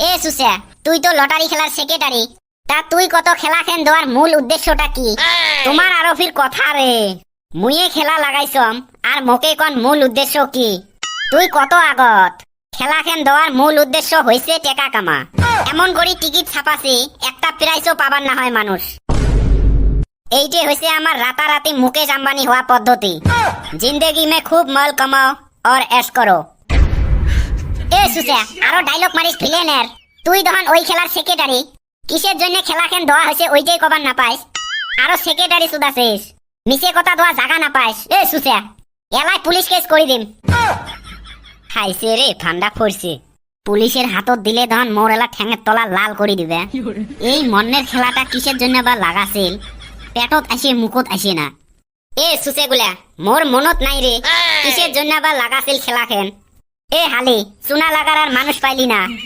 এ সুসে, তুই তো লটারি খেলার সেক্রেটারি, তা তুই কত খেলা খেন দেওয়ার মূল উদ্দেশ্যটা কি? তোমার আরো ফির কথা রে, মুইয়ে খেলা লাগাইছম আর মোকে কোন মূল উদ্দেশ্য কি? তুই কত আগত খেলা খেন দেওয়ার মূল উদ্দেশ্য হইছে টাকা কামা। এমন করি টিকিট ছাপাছি একটা প্রাইজও পাবার না হয় মানুষ। এইটে হইছে আমার রাতারাতি মুকেশ আম্বানি হওয়া পদ্ধতি। জিন্দেগি মে খুব মাল কামাও और ऐश करो। এ সুসে, আরো ডায়লগ মারিস ভিলেনের। তুই তখন ওই খেলার সেক্রেটারি, কিসের জন্য খেলা খেন দেওয়া হয়েছে ওইটাই কবার না পাইস, আরো সেক্রেটারি সুদাছিস, মিছে কথা দেওয়া জায়গা না পাইস। এ সুসে, এলাই পুলিশ কেস করে দিম। খাইছে রে, ঠান্ডা পড়ছে। পুলিশের হাতত দিলে তখন মোর এলা ঠ্যাঙের তলা লাল করে দিবে। এই মন্নের খেলাটা কিসের জন্য বা লাগাছিল, পেটত আসে মুখত আসে না। এ সুসে গুলা, মোর মনত নাই রে কিসের জন্য বা লাগাছিল খেলা খেন। এ হালি, চুনা লাগার আর মানুষ পাইলি না।